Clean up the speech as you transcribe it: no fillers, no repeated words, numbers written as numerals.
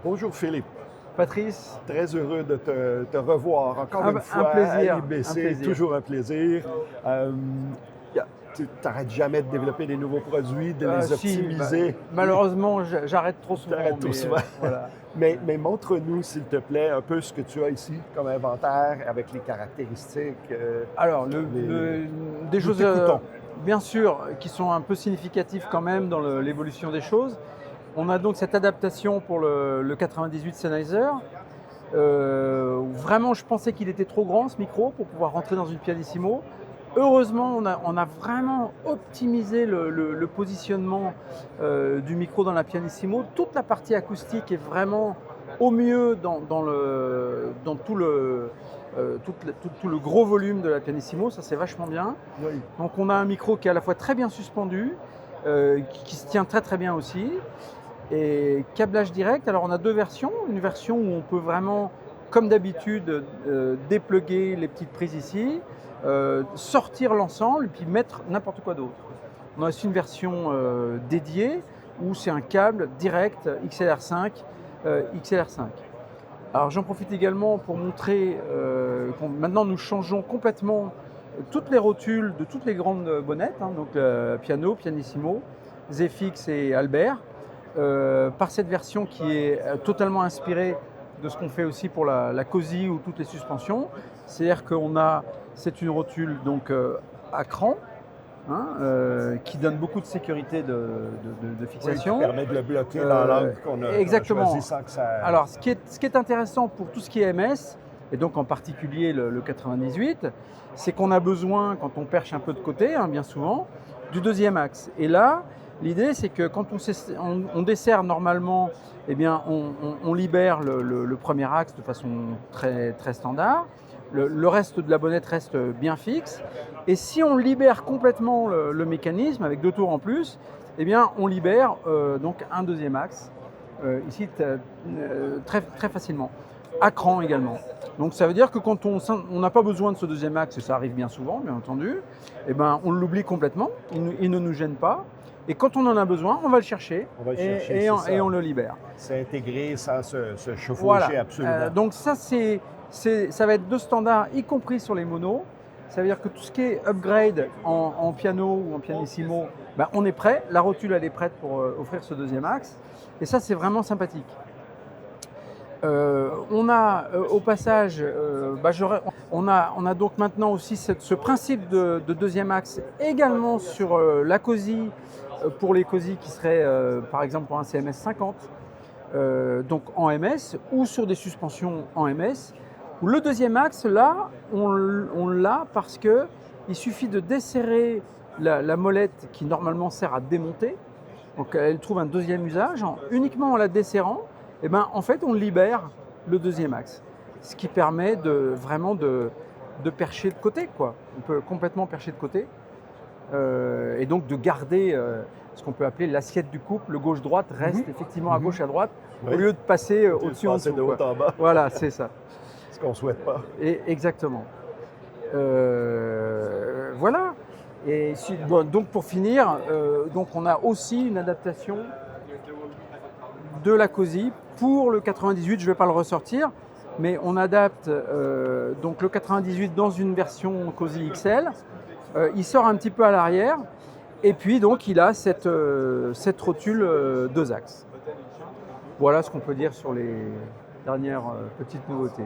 Bonjour Philippe, Patrice, très heureux de te revoir encore une un fois plaisir, à un l'IBC, plaisir. toujours un plaisir. Euh, Tu n'arrêtes jamais de développer des nouveaux produits, de les Si, optimiser. Oui, malheureusement, j'arrête trop tu souvent, arrêtes tout mais souvent. voilà. Mais montre-nous, s'il te plaît, un peu ce que tu as ici comme inventaire avec les caractéristiques. Alors, Les- des Nous choses, t'écoutons. bien sûr, qui sont un peu significatives quand même dans l'évolution des choses. On a donc cette adaptation pour le 98 Sennheiser. Vraiment, je pensais qu'il était trop grand ce micro pour pouvoir rentrer dans une pianissimo. Heureusement, on a vraiment optimisé le positionnement du micro dans la pianissimo. Toute la partie acoustique est vraiment au mieux dans tout le gros volume de la pianissimo. Ça, c'est vachement bien. Oui. Donc, on a un micro qui est à la fois très bien suspendu, qui se tient très très bien aussi. Et câblage direct, alors on a deux versions. Une version où on peut vraiment, comme d'habitude, dépluguer les petites prises ici, sortir l'ensemble et puis mettre n'importe quoi d'autre. On a aussi une version dédiée où c'est un câble direct XLR5, XLR5. Alors j'en profite également pour montrer que maintenant nous changeons complètement toutes les rotules de toutes les grandes bonnettes, hein, donc piano, pianissimo, Zfix et Albert, par cette version qui est totalement inspirée de ce qu'on fait aussi pour la Cozy ou toutes les suspensions. C'est-à-dire c'est une rotule donc à cran, hein, qui donne beaucoup de sécurité de Oui, qui fixation. permet de le bloquer dans l'angle qu'on a Exactement. choisi sans que ça. Alors, ce qui est intéressant pour tout ce qui est MS, et donc en particulier le 98, c'est qu'on a besoin, quand on perche un peu de côté, hein, bien souvent, du deuxième axe. Et là, l'idée, c'est que quand on dessert normalement, eh bien, on libère le premier axe de façon très, très standard. Le reste de la bonnette reste bien fixe. Et si on libère complètement le mécanisme, avec deux tours en plus, eh bien, on libère donc un deuxième axe. Ici très, très facilement. À cran également. Donc ça veut dire que quand on n'a pas besoin de ce deuxième axe, et ça arrive bien souvent, bien entendu, eh ben, on l'oublie complètement, il ne nous gêne pas. Et quand on en a besoin, on va le chercher, On va le chercher, c'est ça. et on le libère. C'est intégré sans se chevaucher Voilà. absolument. Donc ça, ça va être de standard, y compris sur les monos. Ça veut dire que tout ce qui est upgrade en piano ou en pianissimo, ben, on est prêt. La rotule, elle est prête pour offrir ce deuxième axe. Et ça, c'est vraiment sympathique. On a au passage, on a donc maintenant aussi ce principe de deuxième axe également sur la Cozy, pour les Cozy qui seraient par exemple pour un CMS 50, donc en MS, ou sur des suspensions en MS. Le deuxième axe, là, on l'a parce qu'il suffit de desserrer la molette qui normalement sert à démonter. Donc elle trouve un deuxième usage. Uniquement en la desserrant, eh ben, en fait, on libère le deuxième axe. Ce qui permet vraiment de percher de côté, quoi. On peut complètement percher de côté. Et donc de garder ce qu'on peut appeler l'assiette du couple. Le gauche-droite reste effectivement à gauche, à droite, Oui. au lieu de passer au-dessus, en Passer dessous. de haut en bas. Voilà, c'est ça. Ce qu'on ne souhaite pas. Et exactement. Voilà. Et donc pour finir, donc on a aussi une adaptation de la Cozy pour le 98. Je ne vais pas le ressortir, mais on adapte donc le 98 dans une version Cozy XL. Il sort un petit peu à l'arrière, et puis donc il a cette rotule deux axes. Voilà ce qu'on peut dire sur les dernières petites nouveautés.